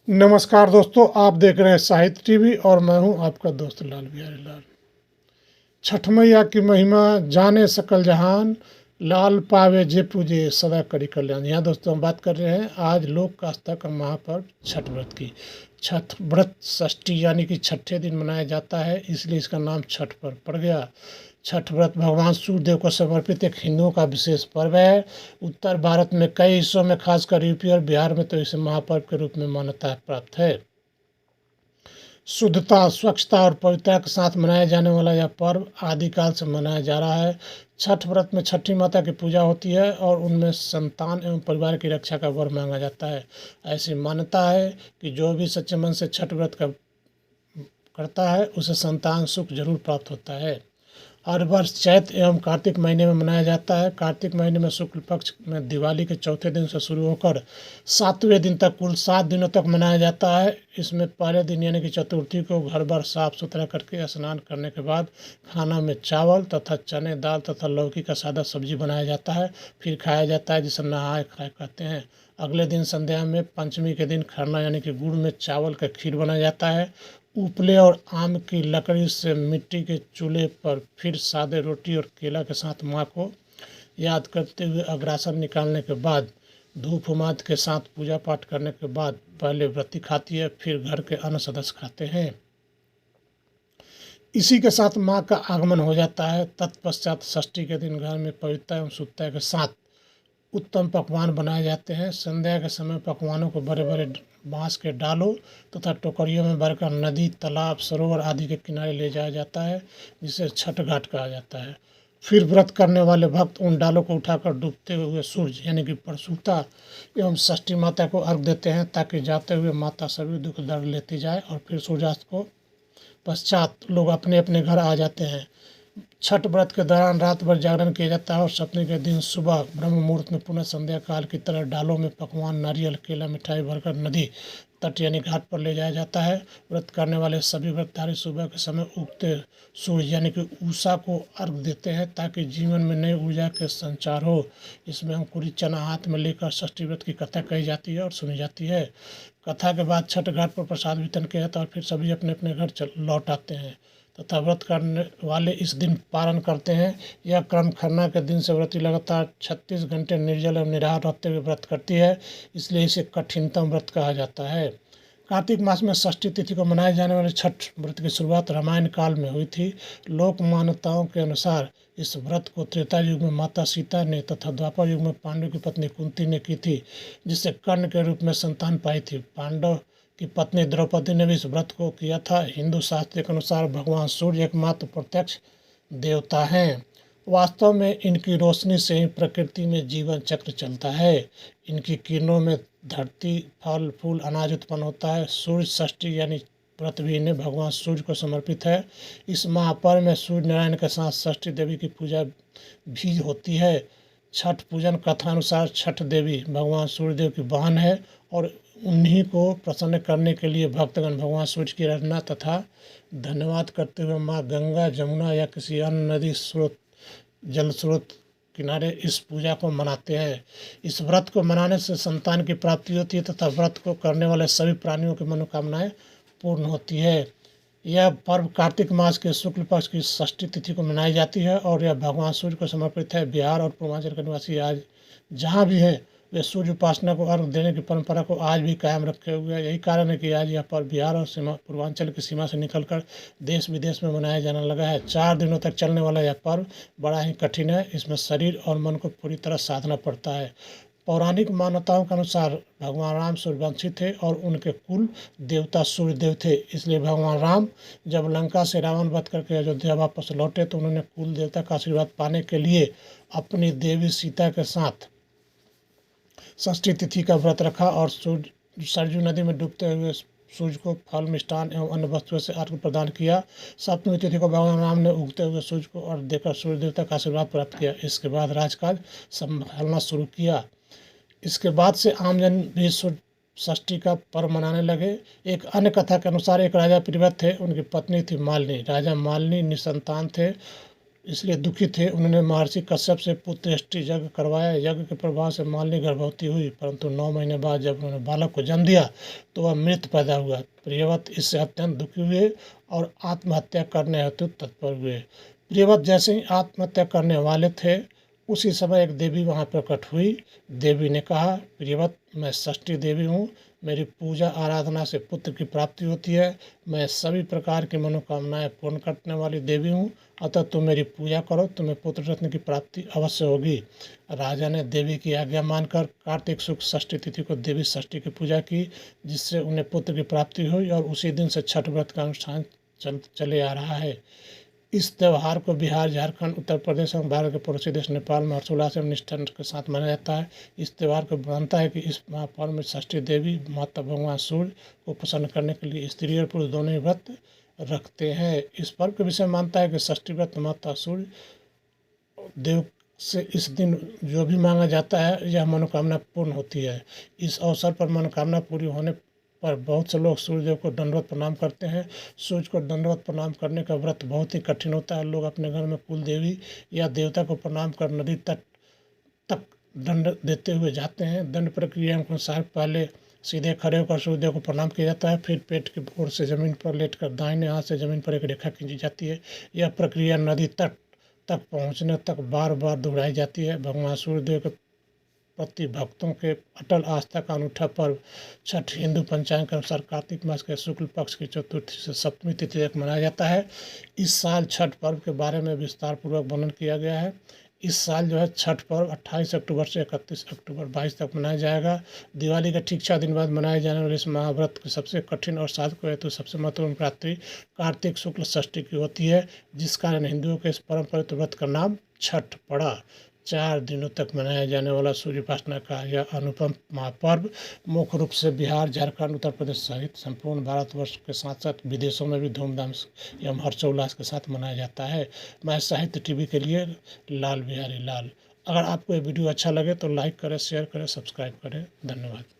नमस्कार दोस्तों, आप देख रहे हैं साहित्य टीवी और मैं हूं आपका दोस्त लाल बिहारी लाल। छठ मैया की महिमा जाने सकल जहान, लाल पावे जे पूजे सदा करी कल्याण। यहाँ दोस्तों हम बात कर रहे हैं आज लोक आस्था का महापर्व छठ व्रत की। छठ व्रत षष्ठी यानी कि छठे दिन मनाया जाता है, इसलिए इसका नाम छठ पर्व पड़ गया। छठ व्रत भगवान सूर्य देव को समर्पित एक हिंदुओं का विशेष पर्व है। उत्तर भारत में कई हिस्सों में, खासकर यूपी और बिहार में तो इसे महापर्व के रूप में मान्यता प्राप्त है। शुद्धता, स्वच्छता और पवित्रता के साथ मनाया जाने वाला यह पर्व आदिकाल से मनाया जा रहा है। छठ व्रत में छठी माता की पूजा होती है और उनमें संतान एवं परिवार की रक्षा का वर मांगा जाता है। ऐसी मान्यता है कि जो भी सच्चे मन से छठ व्रत करता है उसे संतान सुख जरूर प्राप्त होता है। हर वर्ष चैत्र एवं कार्तिक महीने में मनाया जाता है। कार्तिक महीने में शुक्ल पक्ष में दिवाली के चौथे दिन से शुरू होकर 7वें दिन तक कुल 7 दिनों तक मनाया जाता है। इसमें पहले दिन यानी कि चतुर्थी को घर बार साफ सुथरा करके स्नान करने के बाद खाना में चावल तथा चने दाल तथा लौकी का सादा सब्जी बनाया जाता है, फिर खाया जाता है, जिसे नहाए खाए कहते हैं। अगले दिन संध्या में पंचमी के दिन खरना यानी कि गुड़ में चावल का खीर बनाया जाता है। उपले और आम की लकड़ी से मिट्टी के चूल्हे पर फिर सादे रोटी और केला के साथ माँ को याद करते हुए अग्रासन निकालने के बाद धूप उमाद के साथ पूजा पाठ करने के बाद पहले व्रती खाती है, फिर घर के अन्य सदस्य खाते हैं। इसी के साथ माँ का आगमन हो जाता है। तत्पश्चात षष्ठी के दिन घर में पवित्रता एवं शुद्धता के साथ उत्तम पकवान बनाए जाते हैं। संध्या के समय पकवानों को बड़े बड़े बांस के डालों तथा टोकरियों में भरकर नदी, तालाब, सरोवर आदि के किनारे ले जाया जाता है, जिसे छठ घाट कहा जाता है। फिर व्रत करने वाले भक्त उन डालों को उठाकर डूबते हुए सूर्य यानी कि प्रसूता एवं षष्ठी माता को अर्घ देते हैं, ताकि जाते हुए माता सभी दुख दर्द लेती जाए और फिर सूर्यास्त को पश्चात लोग अपने अपने घर आ जाते हैं। छठ व्रत के दौरान रात भर जागरण किया जाता है और सप्तमी के दिन सुबह ब्रह्म मुहूर्त में पुनः संध्या काल की तरह डालों में पकवान, नारियल, केला, मिठाई भरकर नदी तट यानी घाट पर ले जाया जाता है। व्रत करने वाले सभी व्रतधारी सुबह के समय उगते सूर्य यानी कि उषा को अर्घ देते हैं, ताकि जीवन में नई ऊर्जा के संचार हो। इसमें अंकुरित चना हाथ में लेकर षष्ठी व्रत की कथा कही जाती है और सुनी जाती है। कथा के बाद छठ घाट पर प्रसाद वितरण किया जाता है और फिर सभी अपने अपने घर लौट आते हैं तथा व्रत करने वाले इस दिन पारण करते हैं। यह क्रम खरना के दिन से व्रती लगातार 36 घंटे निर्जल एवं निराहार रहते हुए व्रत करती है, इसलिए इसे कठिनतम व्रत कहा जाता है। कार्तिक मास में षष्ठी तिथि को मनाए जाने वाले छठ व्रत की शुरुआत रामायण काल में हुई थी। लोक मान्यताओं के अनुसार इस व्रत को त्रेता युग में माता सीता ने तथा द्वापर युग में पांडु की पत्नी कुंती ने की थी, जिससे कर्ण के रूप में संतान पाई थी। पांडव की पत्नी द्रौपदी ने भी इस व्रत को किया था। हिंदू शास्त्र के अनुसार भगवान सूर्य एकमात्र प्रत्यक्ष देवता हैं। वास्तव में इनकी रोशनी से ही प्रकृति में जीवन चक्र चलता है। इनकी किरणों में धरती, फल फूल, अनाज उत्पन्न होता है। सूर्य षष्ठी यानी व्रत भी इन्हें भगवान सूर्य को समर्पित है। इस महापर्व में सूर्य नारायण के साथ षष्ठी देवी की पूजा भी होती है। छठ पूजन कथा अनुसार छठ देवी भगवान सूर्यदेव की बहन है और उन्हीं को प्रसन्न करने के लिए भक्तगण भगवान सूर्य की आराधना तथा धन्यवाद करते हुए माँ गंगा, जमुना या किसी अन्य नदी स्रोत, जल स्रोत किनारे इस पूजा को मनाते हैं। इस व्रत को मनाने से संतान की प्राप्ति होती है तथा व्रत को करने वाले सभी प्राणियों की मनोकामनाएं पूर्ण होती है। यह पर्व कार्तिक मास के शुक्ल पक्ष की षष्ठी तिथि को मनाई जाती है और यह भगवान सूर्य को समर्पित है। बिहार और पूर्वांचल के निवासी आज जहाँ भी हैं वे सूर्य उपासना को अर्घ देने की परंपरा को आज भी कायम रखे हुए हैं। यही कारण है कि आज यह पर्व बिहार और पूर्वांचल की सीमा से निकलकर देश विदेश में मनाया जाने लगा है। 4 दिनों तक चलने वाला यह पर्व बड़ा ही कठिन है। इसमें शरीर और मन को पूरी तरह साधना पड़ता है। पौराणिक मान्यताओं के अनुसार भगवान राम सूर्यवंशी थे और उनके कुल देवता सूर्यदेव थे। इसलिए भगवान राम जब लंका से रावण वध करके अयोध्या वापस लौटे तो उन्होंने कुल देवता का आशीर्वाद पाने के लिए अपनी देवी सीता के साथ षष्ठी तिथि का व्रत रखा और सरजू नदी में डूबते हुए सूर्य को फल, मिष्ठान एवं अन्य वस्तुओं से अर्घ्य प्रदान किया। सप्तमी तिथि को भगवान राम ने उगते हुए सूर्य को अर्घ्य देकर सूर्य देवता का आशीर्वाद प्राप्त किया। इसके बाद राजकाज संभालना शुरू किया। इसके बाद से आमजन भी षष्ठी का पर्व मनाने लगे। एक अन्य कथा के अनुसार एक राजा प्रियव्रत थे, उनकी पत्नी थी मालिनी। राजा मालिनी निसंतान थे, इसलिए दुखी थे। उन्होंने महर्षि कश्यप से पुत्रेष्टि यज्ञ करवाया। यज्ञ के प्रभाव से मालिनी गर्भवती हुई, परंतु 9 महीने बाद जब उन्होंने बालक को जन्म दिया तो वह मृत पैदा हुआ। प्रियव्रत इससे अत्यंत दुखी हुए और आत्महत्या करने हेतु तत्पर हुए। प्रियव्रत जैसे ही आत्महत्या करने वाले थे, उसी समय एक देवी वहाँ प्रकट हुई। देवी ने कहा, प्रियव्रत मैं षष्ठी देवी हूँ, मेरी पूजा आराधना से पुत्र की प्राप्ति होती है। मैं सभी प्रकार की मनोकामनाएं पूर्ण करने वाली देवी हूँ, अतः तुम मेरी पूजा करो, तुम्हें पुत्र रत्न की प्राप्ति अवश्य होगी। राजा ने देवी की आज्ञा मानकर कार्तिक शुक्ल षष्ठी तिथि को देवी षष्ठी की पूजा की, जिससे उन्हें पुत्र की प्राप्ति हुई और उसी दिन से छठ व्रत का अनुष्ठान चले आ रहा है। इस त्यौहार को बिहार, झारखंड, उत्तर प्रदेश और भारत के पड़ोसी देश नेपाल में हर्षोल्लास एवं निष्ठा के साथ मनाया जाता है। इस त्यौहार को मानता है कि इस महापर्व में षष्ठी देवी माता भगवान सूर्य को प्रसन्न करने के लिए स्त्री और पुरुष दोनों ही व्रत रखते हैं। इस पर्व के विषय मानता है कि षष्ठी व्रत माता सूर्य देव से इस दिन जो भी मांगा जाता है यह मनोकामना पूर्ण होती है। इस अवसर पर मनोकामना पूरी होने पर बहुत से लोग सूर्यदेव को दंडवत प्रणाम करते हैं। सूर्य को दंडवत प्रणाम करने का व्रत बहुत ही कठिन होता है। लोग अपने घर में कुल देवी या देवता को प्रणाम कर नदी तक दंड देते हुए जाते हैं। दंड प्रक्रिया के अनुसार पहले सीधे खड़े होकर सूर्यदेव को प्रणाम किया जाता है, फिर पेट की ओर से जमीन पर लेटकर दाहिने हाथ से जमीन पर एक रेखा खींची जाती है। यह प्रक्रिया नदी तट तक पहुंचने तक बार बार दोहराई जाती है। भगवान सूर्यदेव के प्रति भक्तों के अटल आस्था का अनूठा पर्व छठ हिंदू पंचांग के अनुसार कार्तिक मास के शुक्ल पक्ष की चतुर्थी से सप्तमी तिथि तक मनाया जाता है। इस साल छठ पर्व के बारे में विस्तार पूर्वक वर्णन किया गया है। इस साल जो है छठ पर्व 28 अक्टूबर से 31 अक्टूबर 22 तक मनाया जाएगा। दिवाली के ठीक 6 दिन बाद मनाए जाने वाले इस महाव्रत की सबसे कठिन और साधकों हेतु सबसे महत्वपूर्ण रात्रि कार्तिक शुक्ल षष्ठी की होती है, जिस कारण हिंदुओं के इस परम पवित्र व्रत का नाम छठ पड़ा। 4 दिनों तक मनाया जाने वाला सूर्य उपासना का यह अनुपम महापर्व मुख्य रूप से बिहार, झारखंड, उत्तर प्रदेश सहित संपूर्ण भारतवर्ष के साथ साथ विदेशों में भी धूमधाम एवं हर्षोल्लास के साथ मनाया जाता है। मैं साहित्य टीवी के लिए लाल बिहारी लाल। अगर आपको ये वीडियो अच्छा लगे तो लाइक करें, शेयर करें, सब्सक्राइब करें। धन्यवाद।